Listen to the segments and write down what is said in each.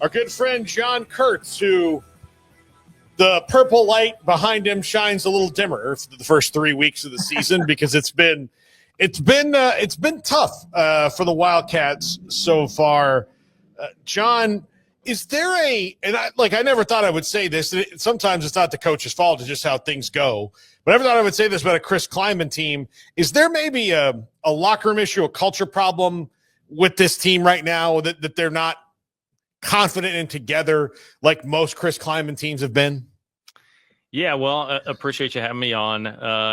Our good friend John Kurtz, who the purple light behind him shines a little dimmer for the first 3 weeks of the season because it's been tough for the Wildcats so far. John, is there I never thought I would say this. Sometimes it's not the coach's fault; it's just how things go. But I never thought I would say this about a Chris Klieman team. Is there maybe a locker room issue, a culture problem with this team right now that they're not confident in together like most Chris Klieman teams have been? Yeah, well, appreciate you having me on.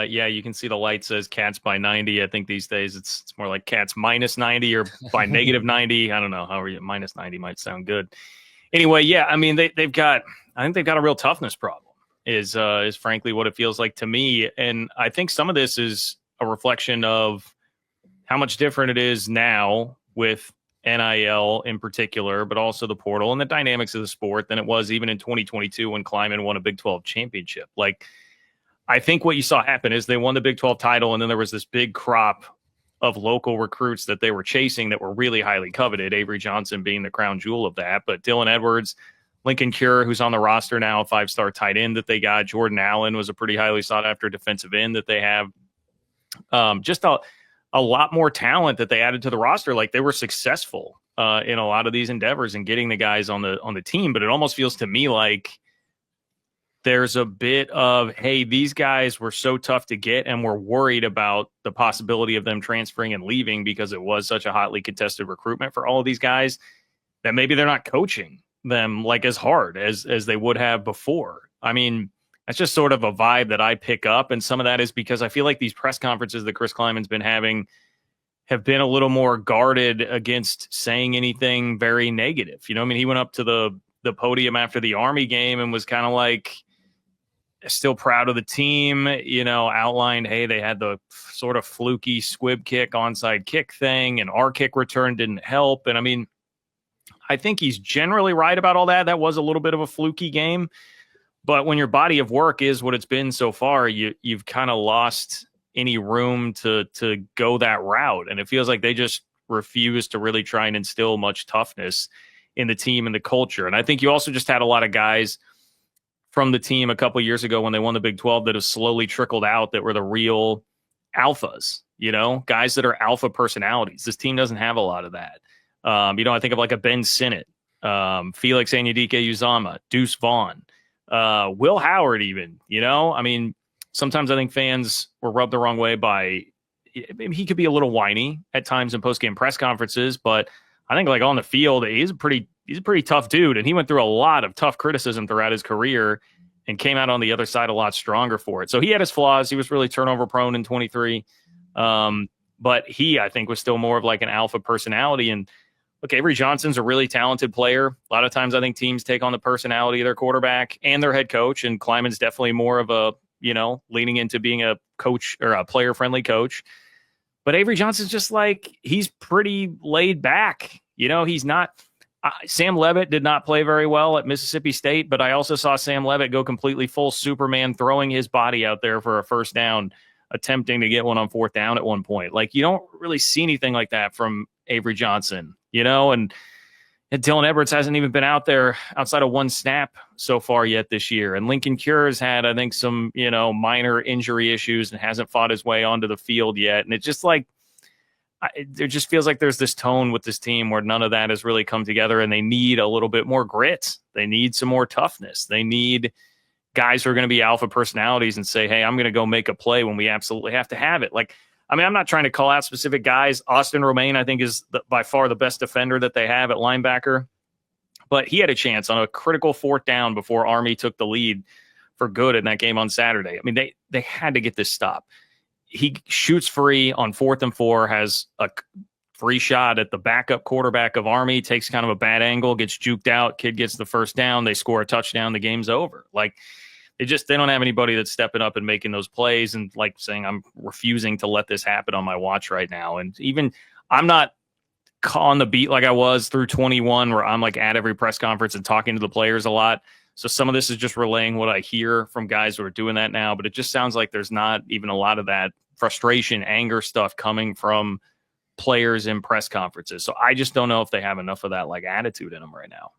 Yeah, you can see the light says Cats by 90. I think these days it's more like Cats minus 90 or by negative 90. I don't know. However, minus 90 might sound good. Anyway, yeah, I mean, I think they've got a real toughness problem is frankly what it feels like to me. And I think some of this is a reflection of how much different it is now with NIL in particular, but also the portal and the dynamics of the sport than it was even in 2022 when Kleiman won a Big 12 championship. Like, I think what you saw happen is they won the Big 12 title, and then there was this big crop of local recruits that they were chasing that were really highly coveted, Avery Johnson being the crown jewel of that. But Dylan Edwards, Lincoln Cure, who's on the roster now, a 5-star tight end that they got. Jordan Allen was a pretty highly sought-after defensive end that they have. Just a lot more talent that they added to the roster. Like, they were successful in a lot of these endeavors and getting the guys on the team. But it almost feels to me like there's a bit of, hey, these guys were so tough to get and we're worried about the possibility of them transferring and leaving because it was such a hotly contested recruitment for all of these guys that maybe they're not coaching them like as hard as they would have before. I mean, that's just sort of a vibe that I pick up. And some of that is because I feel like these press conferences that Chris Klieman's been having have been a little more guarded against saying anything very negative. You know, I mean, he went up to the podium after the Army game and was kind of like, still proud of the team, you know, outlined, hey, they had the sort of fluky squib kick, onside kick thing, and our kick return didn't help. And I mean, I think he's generally right about all that. That was a little bit of a fluky game. But when your body of work is what it's been so far, you've kind of lost any room to go that route. And it feels like they just refuse to really try and instill much toughness in the team and the culture. And I think you also just had a lot of guys from the team a couple of years ago when they won the Big 12 that have slowly trickled out that were the real alphas, you know, guys that are alpha personalities. This team doesn't have a lot of that. You know, I think of like a Ben Sinnott, Felix Anyudike-Uzama, Deuce Vaughn, Will Howard even, you know, I mean, sometimes I think fans were rubbed the wrong way by, he could be a little whiny at times in post-game press conferences, but I think like on the field, he's a pretty tough dude. And he went through a lot of tough criticism throughout his career and came out on the other side a lot stronger for it. So he had his flaws. He was really turnover prone in 23. But he, I think, was still more of like an alpha personality. And look, Avery Johnson's a really talented player. A lot of times I think teams take on the personality of their quarterback and their head coach. And Kleiman's definitely more of a, you know, leaning into being a coach or a player friendly coach. But Avery Johnson's just like, he's pretty laid back. You know, he's not. Sam Levitt did not play very well at Mississippi State, but I also saw Sam Levitt go completely full Superman, throwing his body out there for a first down, attempting to get one on fourth down at one point. Like, you don't really see anything like that from Avery Johnson, you know, and Dylan Edwards hasn't even been out there outside of one snap so far yet this year. And Lincoln Cure's had, I think, some, you know, minor injury issues and hasn't fought his way onto the field yet. And it's just like, it just feels like there's this tone with this team where none of that has really come together, and they need a little bit more grit. They need some more toughness. They need guys who are going to be alpha personalities and say, hey, I'm going to go make a play when we absolutely have to have it. Like, I mean, I'm not trying to call out specific guys. Austin Romaine, I think, is by far the best defender that they have at linebacker. But he had a chance on a critical fourth down before Army took the lead for good in that game on Saturday. I mean, they had to get this stop. He shoots free on 4th and 4, has a free shot at the backup quarterback of Army, takes kind of a bad angle, gets juked out, kid gets the first down, they score a touchdown, the game's over. Like, they don't have anybody that's stepping up and making those plays and like saying, I'm refusing to let this happen on my watch right now. And even I'm not on the beat like I was through 21 where I'm like at every press conference and talking to the players a lot. So some of this is just relaying what I hear from guys who are doing that now, but it just sounds like there's not even a lot of that frustration, anger stuff coming from players in press conferences. So I just don't know if they have enough of that like attitude in them right now.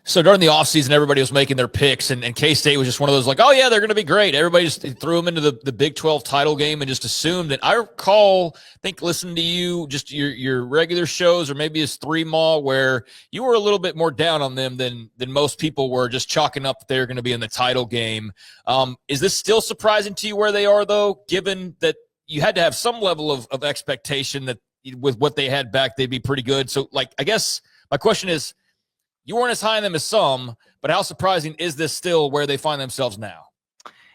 So during the offseason, everybody was making their picks, and K-State was just one of those like, oh, yeah, they're going to be great. Everybody just threw them into the Big 12 title game and just assumed. And I recall, I think, listening to you, just your regular shows or maybe his 3-Maw, where you were a little bit more down on them than most people were, just chalking up that they're going to be in the title game. Is this still surprising to you where they are, though, given that you had to have some level of expectation that with what they had back, they'd be pretty good? So, like, I guess my question is, you weren't as high on them as some, but how surprising is this still where they find themselves now?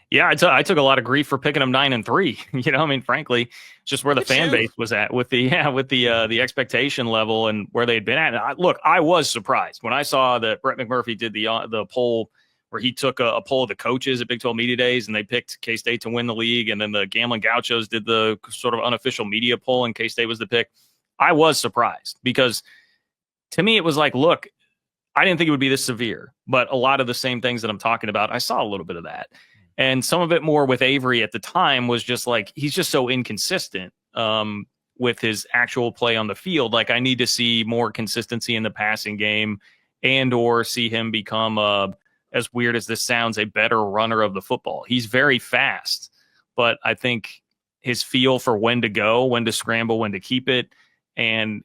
Yeah, I took a lot of grief for picking them 9-3. You know, I mean, frankly, just where the fan base was at with the expectation level and where they had been at. And look, I was surprised when I saw that Brett McMurphy did the poll where he took a poll of the coaches at Big 12 Media Days, and they picked K-State to win the league. And then the Gambling Gauchos did the sort of unofficial media poll, and K-State was the pick. I was surprised because to me, it was like, look, I didn't think it would be this severe, but a lot of the same things that I'm talking about, I saw a little bit of that. And some of it more with Avery at the time was just like, he's just so inconsistent with his actual play on the field. Like, I need to see more consistency in the passing game and or see him become, as weird as this sounds, a better runner of the football. He's very fast, but I think his feel for when to go, when to scramble, when to keep it, and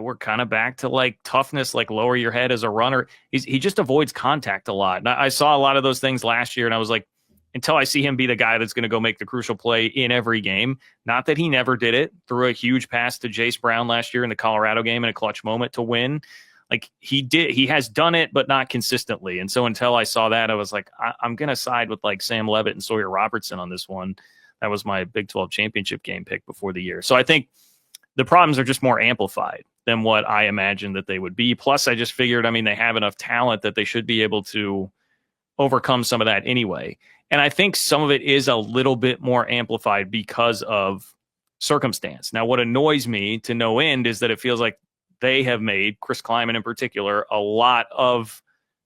we're kind of back to like toughness, like lower your head as a runner. He just avoids contact a lot. And I saw a lot of those things last year, and I was like, until I see him be the guy that's going to go make the crucial play in every game. Not that he never did it. Threw a huge pass to Jace Brown last year in the Colorado game in a clutch moment to win. Like he has done it, but not consistently. And so until I saw that, I was like, I'm going to side with like Sam Levitt and Sawyer Robertson on this one. That was my Big 12 championship game pick before the year. So I think the problems are just more amplified than what I imagined that they would be. Plus, I just figured, I mean, they have enough talent that they should be able to overcome some of that anyway. And I think some of it is a little bit more amplified because of circumstance. Now, what annoys me to no end is that it feels like they have made, Chris Klieman in particular, a lot of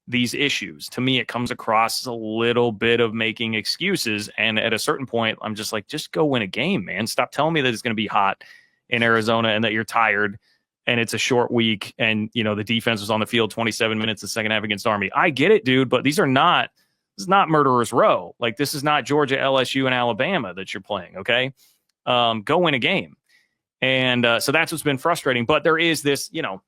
these issues. To me, it comes across as a little bit of making excuses. And at a certain point, I'm just like, just go win a game, man. Stop telling me that it's going to be hot in Arizona and that you're tired and it's a short week and, you know, the defense was on the field 27 minutes the second half against Army. I get it, dude, but this is not murderer's row. Like, this is not Georgia, LSU, and Alabama that you're playing, okay? Go win a game. And so that's what's been frustrating. But there is this, you know,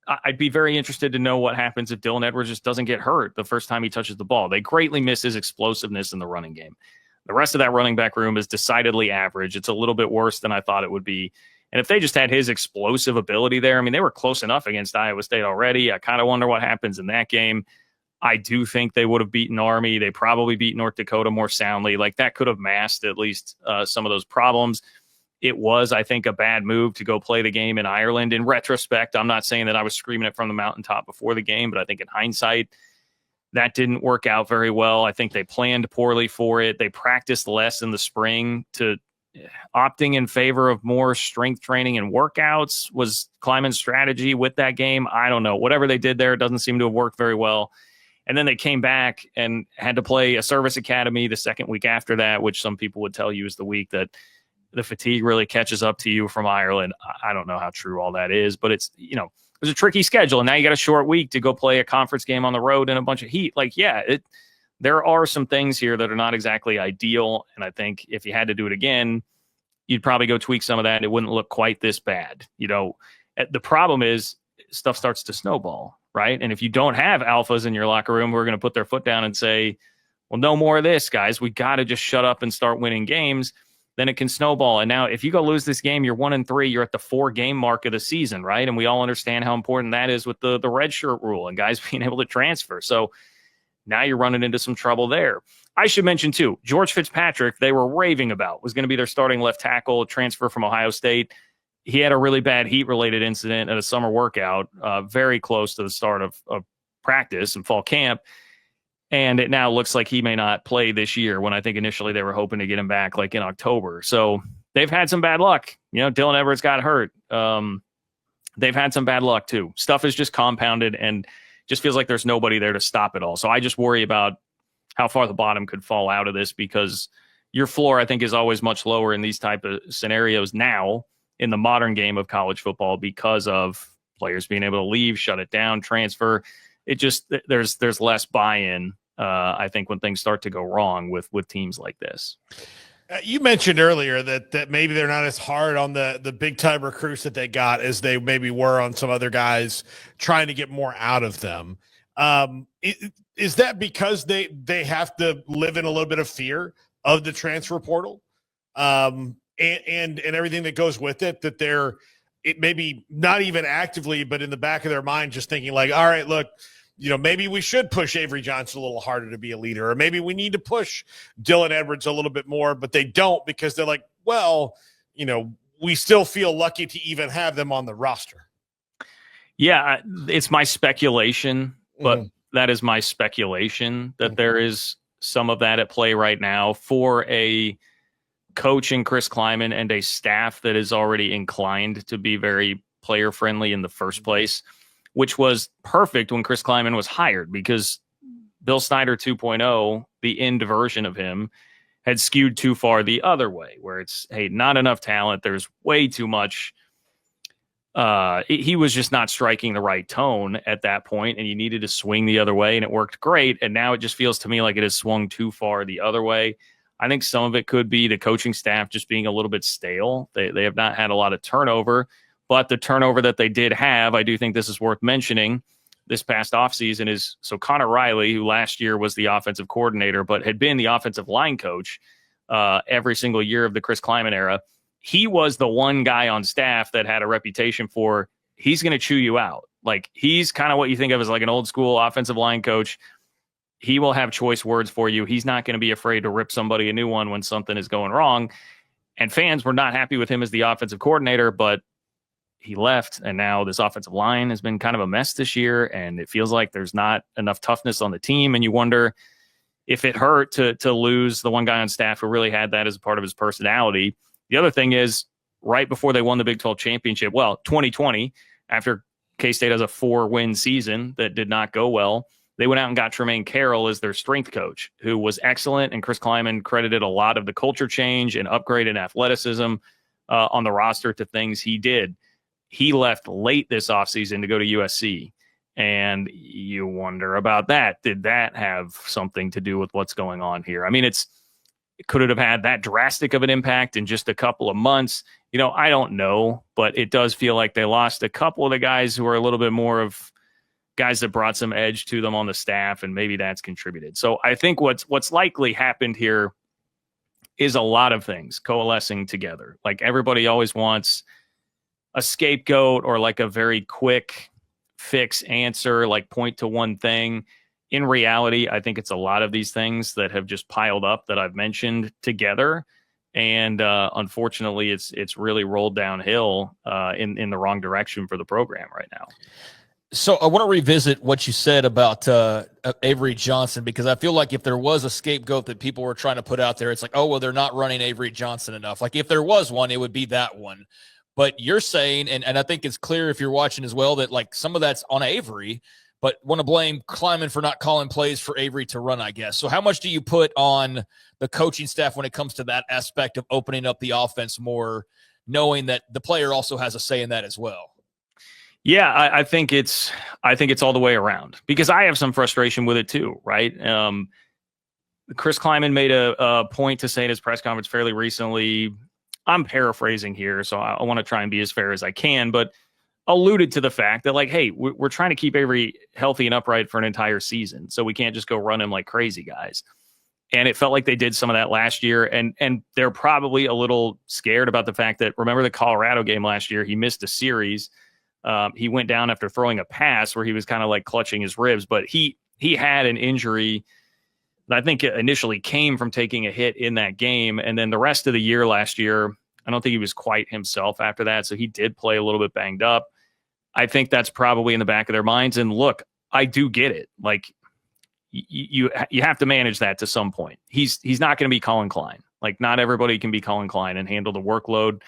I'd be very interested to know what happens if Dylan Edwards just doesn't get hurt the first time he touches the ball. They greatly miss his explosiveness in the running game. The rest of that running back room is decidedly average. It's a little bit worse than I thought it would be. And if they just had his explosive ability there, I mean, they were close enough against Iowa State already. I kind of wonder what happens in that game. I do think they would have beaten Army. They probably beat North Dakota more soundly. Like, that could have masked at least some of those problems. It was, I think, a bad move to go play the game in Ireland. In retrospect, I'm not saying that I was screaming it from the mountaintop before the game, but I think in hindsight, that didn't work out very well. I think they planned poorly for it. They practiced less in the spring. To opting in favor of more strength training and workouts was Kleiman's strategy with that game. I don't know. Whatever they did there, it doesn't seem to have worked very well. And then they came back and had to play a service academy the second week after that, which some people would tell you is the week that the fatigue really catches up to you from Ireland. I don't know how true all that is, but it's, you know, it was a tricky schedule. And now you got a short week to go play a conference game on the road in a bunch of heat. Like, yeah, there are some things here that are not exactly ideal. And I think if you had to do it again, you'd probably go tweak some of that. And it wouldn't look quite this bad. You know, the problem is stuff starts to snowball, right? And if you don't have alphas in your locker room who are going to put their foot down and say, well, no more of this, guys, we got to just shut up and start winning games, then it can snowball. And now if you go lose this game, you're 1-3, you're at the 4-game mark of the season, right? And we all understand how important that is with the red shirt rule and guys being able to transfer. So now you're running into some trouble there. I should mention, too, George Fitzpatrick, they were raving about, was going to be their starting left tackle, transfer from Ohio State. He had a really bad heat-related incident at a summer workout, very close to the start of practice and fall camp. And it now looks like he may not play this year, when I think initially they were hoping to get him back like in October. So they've had some bad luck. You know, Dylan Edwards got hurt. They've had some bad luck too. Stuff is just compounded and just feels like there's nobody there to stop it all. So I just worry about how far the bottom could fall out of this, because your floor, I think, is always much lower in these type of scenarios now in the modern game of college football because of players being able to leave, shut it down, transfer. It just, there's less buy-in, I think, when things start to go wrong with teams like this. You mentioned earlier that maybe they're not as hard on the big time recruits that they got as they maybe were on some other guys trying to get more out of them. Is that because they have to live in a little bit of fear of the transfer portal and everything that goes with it, that it maybe not even actively, but in the back of their mind, just thinking like, all right, look, maybe we should push Avery Johnson a little harder to be a leader, or maybe we need to push Dylan Edwards a little bit more, but they don't, because they're like, well, we still feel lucky to even have them on the roster. Yeah, it's my speculation, but that is my speculation that there is some of that at play right now for a coach in Chris Klieman and a staff that is already inclined to be very player friendly in the first place, which was perfect when Chris Klieman was hired, because Bill Snyder 2.0, the end version of him, had skewed too far the other way, where it's, hey, not enough talent. There's way too much. He was just not striking the right tone at that point, and you needed to swing the other way, and it worked great. And now it just feels to me like it has swung too far the other way. I think some of it could be the coaching staff just being a little bit stale. They have not had a lot of turnover, but the turnover that they did have, I do think this is worth mentioning, this past offseason is, so Connor Riley, who last year was the offensive coordinator, but had been the offensive line coach every single year of the Chris Klieman era. He was the one guy on staff that had a reputation for, he's going to chew you out. Like, he's kind of what you think of as like an old school offensive line coach. He will have choice words for you. He's not going to be afraid to rip somebody a new one when something is going wrong. And fans were not happy with him as the offensive coordinator, but he left, and now this offensive line has been kind of a mess this year, and it feels like there's not enough toughness on the team, and you wonder if it hurt to lose the one guy on staff who really had that as a part of his personality. The other thing is, right before they won the Big 12 championship, 2020, after K-State has a 4-win season that did not go well, they went out and got Tremaine Carroll as their strength coach, who was excellent, and Chris Klieman credited a lot of the culture change and upgrade in athleticism on the roster to things he did. He left late this offseason to go to USC, and you wonder about that. Did that have something to do with what's going on here? I mean, could it have had that drastic of an impact in just a couple of months? I don't know, but it does feel like they lost a couple of the guys who are a little bit more of guys that brought some edge to them on the staff, and maybe that's contributed. So I think what's likely happened here is a lot of things coalescing together. Like, everybody always wants a scapegoat or like a very quick fix answer, like point to one thing. In reality, I think it's a lot of these things that have just piled up that I've mentioned together. And unfortunately, it's really rolled downhill in the wrong direction for the program right now. So I want to revisit what you said about Avery Johnson, because I feel like if there was a scapegoat that people were trying to put out there, it's like, oh, well, they're not running Avery Johnson enough. Like, if there was one, it would be that one. But you're saying, and I think it's clear if you're watching as well, that like some of that's on Avery, but want to blame Kleiman for not calling plays for Avery to run, I guess. So how much do you put on the coaching staff when it comes to that aspect of opening up the offense more, knowing that the player also has a say in that as well? Yeah, I think it's all the way around, because I have some frustration with it too, right? Chris Klieman made a point to say in his press conference fairly recently, I'm paraphrasing here, so I want to try and be as fair as I can, but alluded to the fact that, like, hey, we're trying to keep Avery healthy and upright for an entire season, so we can't just go run him like crazy guys. And it felt like they did some of that last year, and they're probably a little scared about the fact that, remember the Colorado game last year, he missed a series. He went down after throwing a pass where he was kind of like clutching his ribs, but he had an injury that I think initially came from taking a hit in that game. And then the rest of the year last year, I don't think he was quite himself after that. So he did play a little bit banged up. I think that's probably in the back of their minds. And look, I do get it. Like, you have to manage that to some point. He's not going to be Colin Klein. Like, not everybody can be Colin Klein and handle the workload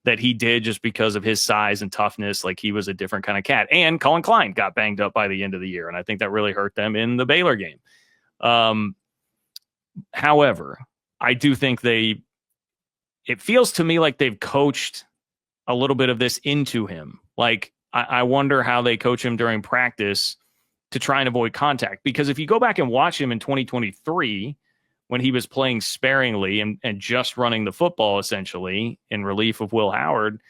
that he did just because of his size and toughness. Like, he was a different kind of cat. And Colin Klein got banged up by the end of the year, and I think that really hurt them in the Baylor game. However, I do think it feels to me like they've coached a little bit of this into him. Like, I wonder how they coach him during practice to try and avoid contact. Because if you go back and watch him in 2023, when he was playing sparingly and just running the football essentially in relief of Will Howard,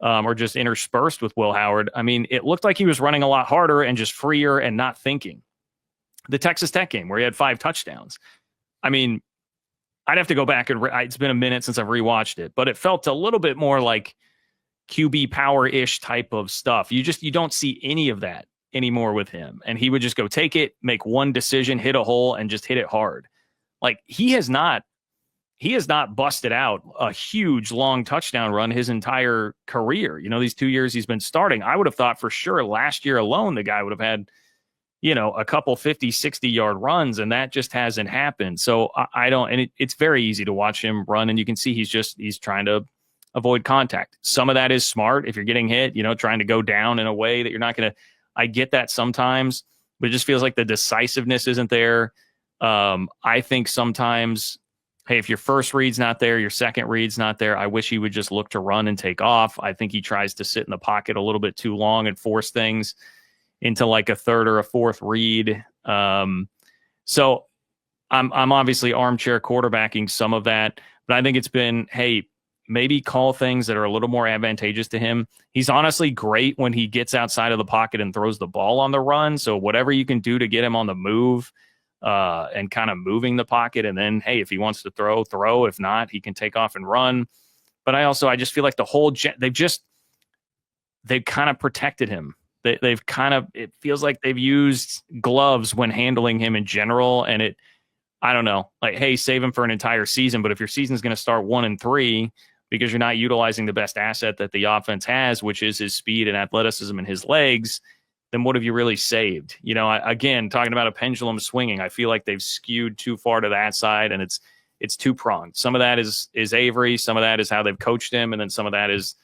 or just interspersed with Will Howard, I mean, it looked like he was running a lot harder and just freer and not thinking. The Texas Tech game where he had 5 touchdowns. I mean, I'd have to go back and it's been a minute since I've rewatched it, but it felt a little bit more like QB power-ish type of stuff. You don't see any of that anymore with him. And he would just go take it, make one decision, hit a hole, and just hit it hard. Like, he has not busted out a huge long touchdown run his entire career. You know, these 2 years he's been starting, I would have thought for sure last year alone, the guy would have had, you know, a couple 50, 60-yard runs, and that just hasn't happened. So I don't, and it's very easy to watch him run, and you can see he's trying to avoid contact. Some of that is smart. If you're getting hit, you know, trying to go down in a way that you're not going to, I get that sometimes, but it just feels like the decisiveness isn't there. I think sometimes, hey, if your first read's not there, your second read's not there, I wish he would just look to run and take off. I think he tries to sit in the pocket a little bit too long and force things into like a third or a fourth read. So I'm obviously armchair quarterbacking some of that, but I think it's been, hey, maybe call things that are a little more advantageous to him. He's honestly great when he gets outside of the pocket and throws the ball on the run. So whatever you can do to get him on the move, and kind of moving the pocket. And then, hey, if he wants to throw. If not, he can take off and run. But I just feel like the whole, they've kind of protected him. They've kind of, it feels like they've used gloves when handling him in general. And I don't know, like, hey, save him for an entire season. But if your season's going to start 1-3 because you're not utilizing the best asset that the offense has, which is his speed and athleticism and his legs, then what have you really saved? You know, again, talking about a pendulum swinging, I feel like they've skewed too far to that side, and it's two-pronged. Some of that is Avery, some of that is how they've coached him, and then some of that is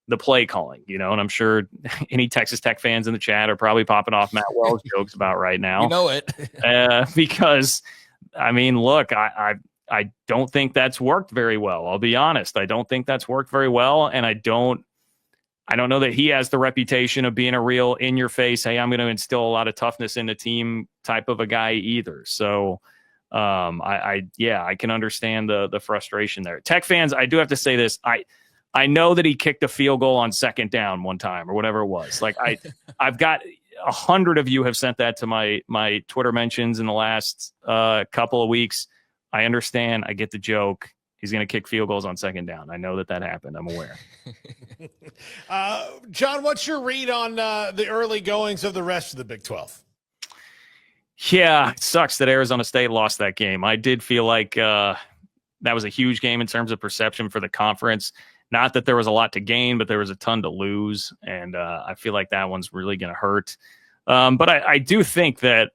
the play calling, you know, and I'm sure any Texas Tech fans in the chat are probably popping off Matt Wells jokes about right now. You know it. Because, I mean, look, I don't think that's worked very well. I'll be honest. I don't think that's worked very well, and I don't know that he has the reputation of being a real in-your-face, hey, I'm going to instill a lot of toughness in the team type of a guy either. So, I can understand the frustration there. Tech fans, I do have to say this. I know that he kicked a field goal on second down one time or whatever it was. Like, I've got 100 of you have sent that to my Twitter mentions in the last couple of weeks. I understand. I get the joke. He's going to kick field goals on second down. I know that happened. I'm aware. John, what's your read on the early goings of the rest of the Big 12? Yeah, it sucks that Arizona State lost that game. I did feel like that was a huge game in terms of perception for the conference. Not that there was a lot to gain, but there was a ton to lose. And I feel like that one's really going to hurt. But I do think that,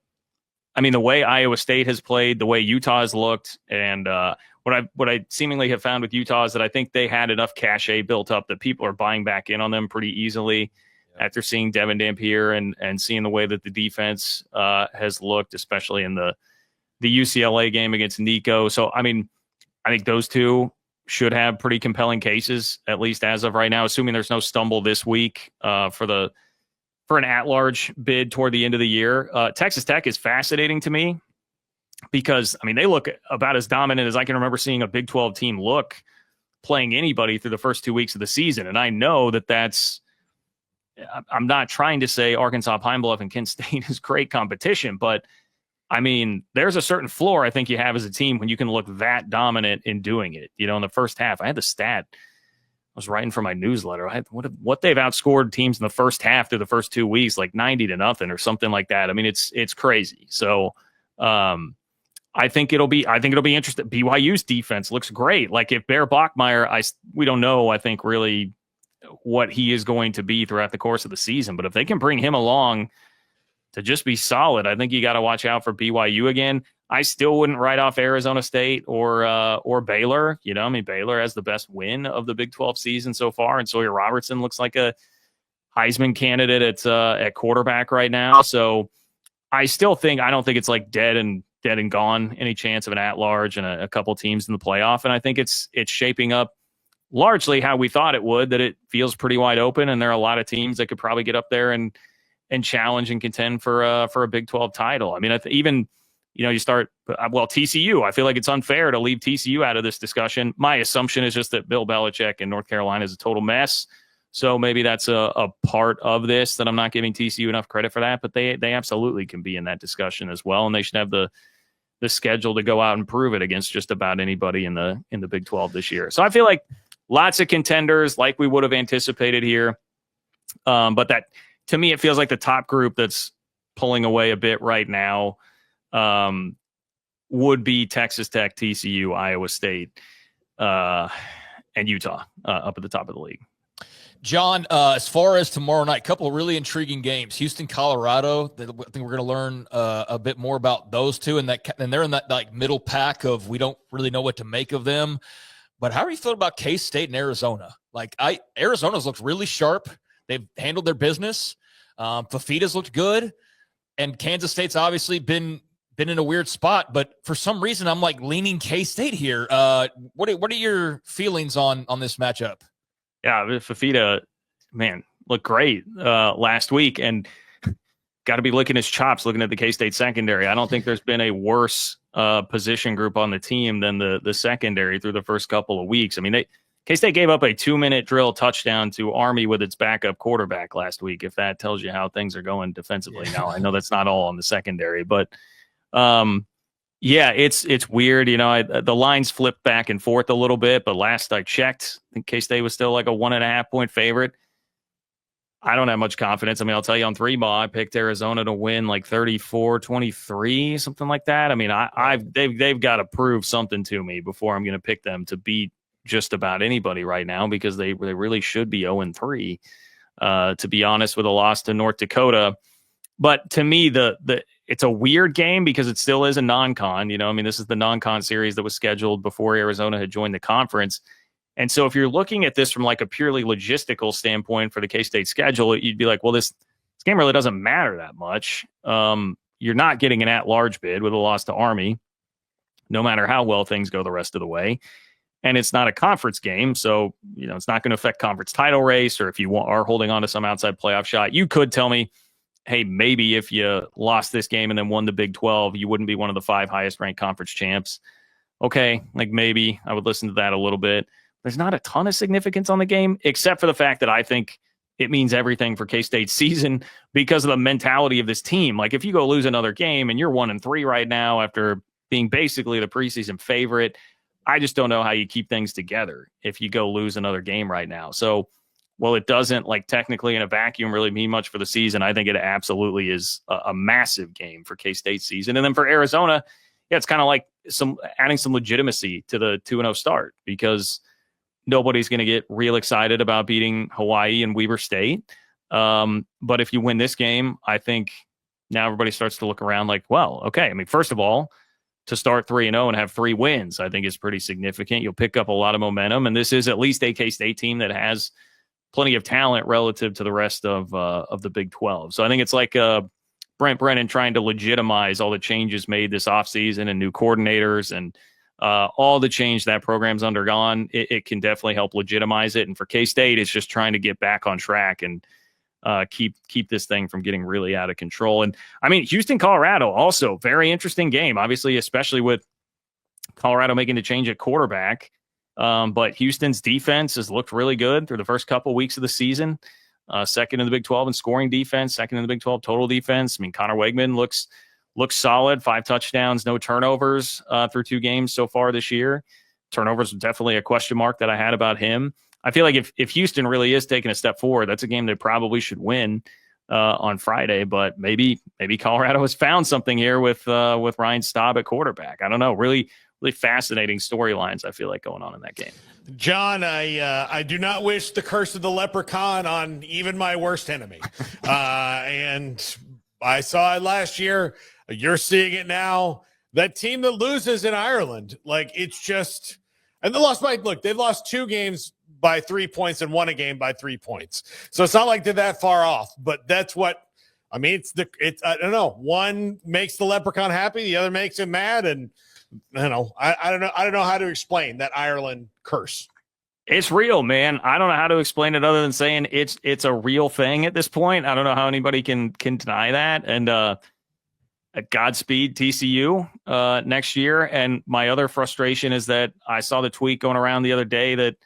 I mean, the way Iowa State has played, the way Utah has looked, and what I seemingly have found with Utah is that I think they had enough cachet built up that people are buying back in on them pretty easily after seeing Devin Dampier and seeing the way that the defense has looked, especially in the UCLA game against Nico. So, I mean, I think those two should have pretty compelling cases, at least as of right now, assuming there's no stumble this week for an at-large bid toward the end of the year. Texas Tech is fascinating to me because, I mean, they look about as dominant as I can remember seeing a Big 12 team look playing anybody through the first 2 weeks of the season. And I know I'm not trying to say Arkansas, Pine Bluff, and Kent State is great competition, but I mean, there's a certain floor I think you have as a team when you can look that dominant in doing it. You know, in the first half, I had the stat. I was writing for my newsletter. What they've outscored teams in the first half through the first 2 weeks, like 90-0 or something like that. I mean, it's crazy. So I think it'll be interesting. BYU's defense looks great. Like if Bear Bachmeier, we don't know, I think really what he is going to be throughout the course of the season. But if they can bring him along to just be solid, I think you got to watch out for BYU again. I still wouldn't write off Arizona State or Baylor. You know, I mean, Baylor has the best win of the Big 12 season so far, and Sawyer Robertson looks like a Heisman candidate at quarterback right now. So I don't think it's like dead and gone, any chance of an at-large and a couple teams in the playoff. And I think it's shaping up largely how we thought it would, that it feels pretty wide open, and there are a lot of teams that could probably get up there and challenge and contend for a Big 12 title. I mean, even, you start, TCU, I feel like it's unfair to leave TCU out of this discussion. My assumption is just that Bill Belichick in North Carolina is a total mess. So maybe that's a part of this, that I'm not giving TCU enough credit for that, but they absolutely can be in that discussion as well. And they should have the schedule to go out and prove it against just about anybody in the Big 12 this year. So I feel like lots of contenders like we would have anticipated here. But that, to me, it feels like the top group that's pulling away a bit right now would be Texas Tech, TCU, Iowa State, and Utah up at the top of the league. John, as far as tomorrow night, a couple of really intriguing games. Houston, Colorado. I think we're going to learn a bit more about those two, and they're in that like middle pack of we don't really know what to make of them. But how are you feeling about K-State and Arizona? Like Arizona's looked really sharp. They've handled their business. Fafita's looked good, and Kansas State's obviously been in a weird spot. But for some reason, I'm like leaning K-State here. What are your feelings on this matchup? Yeah, Fafita, man, looked great last week, and got to be licking his chops looking at the K-State secondary. I don't think there's been a worse position group on the team than the secondary through the first couple of weeks. I mean, K-State gave up a 2-minute drill touchdown to Army with its backup quarterback last week, if that tells you how things are going defensively. Now, I know that's not all on the secondary, but yeah, it's weird. The lines flipped back and forth a little bit, but last I checked, I think K-State was still like a 1.5 point favorite. I don't have much confidence. I mean, I'll tell you on 3-ball, I picked Arizona to win like 34-23, something like that. I mean, they've got to prove something to me before I'm going to pick them to beat just about anybody right now, because they really should be 0-3, to be honest, with a loss to North Dakota. But to me, it's a weird game because it still is a non-con. I mean, this is the non-con series that was scheduled before Arizona had joined the conference. And so if you're looking at this from like a purely logistical standpoint for the K-State schedule, you'd be like, well, this game really doesn't matter that much. You're not getting an at-large bid with a loss to Army, no matter how well things go the rest of the way. And it's not a conference game, so it's not going to affect conference title race, or if you are holding on to some outside playoff shot. You could tell me, hey, maybe if you lost this game and then won the Big 12, you wouldn't be one of the 5 highest ranked conference champs. Okay, like maybe I would listen to that a little bit. There's not a ton of significance on the game, except for the fact that I think it means everything for K-State's season because of the mentality of this team. Like if you go lose another game and you're 1-3 right now after being basically the preseason favorite, I just don't know how you keep things together if you go lose another game right now. So, well, it doesn't like technically in a vacuum really mean much for the season. I think it absolutely is a massive game for K-State's season. And then for Arizona, yeah, it's kind of like adding some legitimacy to the 2-0 start, because nobody's going to get real excited about beating Hawaii and Weber State. But if you win this game, I think now everybody starts to look around like, well, okay. I mean, first of all, to start 3-0 and have 3 wins, I think is pretty significant. You'll pick up a lot of momentum, and this is at least a K-State team that has plenty of talent relative to the rest of the Big 12. So I think it's like Brent Brennan trying to legitimize all the changes made this offseason and new coordinators and all the change that program's undergone. It can definitely help legitimize it. And for K-State, it's just trying to get back on track and keep this thing from getting really out of control. And I mean, Houston, Colorado, also very interesting game, obviously, especially with Colorado making the change at quarterback. But Houston's defense has looked really good through the first couple of weeks of the season. Second in the Big 12 in scoring defense, second in the Big 12 total defense. I mean, Connor Wegman looks solid, 5 touchdowns, no turnovers through 2 games so far this year. Turnovers are definitely a question mark that I had about him. I feel like if Houston really is taking a step forward, that's a game they probably should win on Friday. But maybe Colorado has found something here with Ryan Staub at quarterback. I don't know. Really fascinating storylines I feel like going on in that game. John, I do not wish the curse of the leprechaun on even my worst enemy. And I saw it last year. You're seeing it now. That team that loses in Ireland, like it's just, and they've lost 2 games by 3 points and won a game by 3 points. So it's not like they're that far off, but that's what, I mean, I don't know. One makes the leprechaun happy. The other makes him mad. And I don't know. I don't know how to explain that Ireland curse. It's real, man. I don't know how to explain it other than saying it's a real thing at this point. I don't know how anybody can deny that. And Godspeed TCU next year. And my other frustration is that I saw the tweet going around the other day that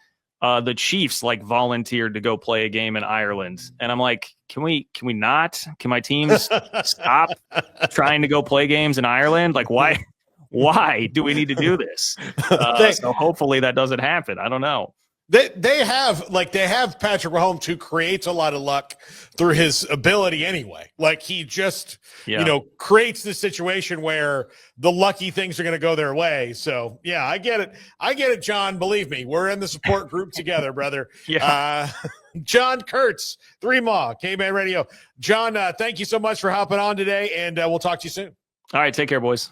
the Chiefs like volunteered to go play a game in Ireland. And I'm like, can we not? Can my teams stop trying to go play games in Ireland? Like, why do we need to do this? So hopefully that doesn't happen. I don't know. They have Patrick Mahomes, who creates a lot of luck through his ability anyway. Like he just, creates this situation where the lucky things are going to go their way. So yeah, I get it, John. Believe me, we're in the support group together, brother. Yeah. John Kurtz, 3 Maw, K-Man Radio. John, thank you so much for hopping on today, and we'll talk to you soon. All right, take care, boys.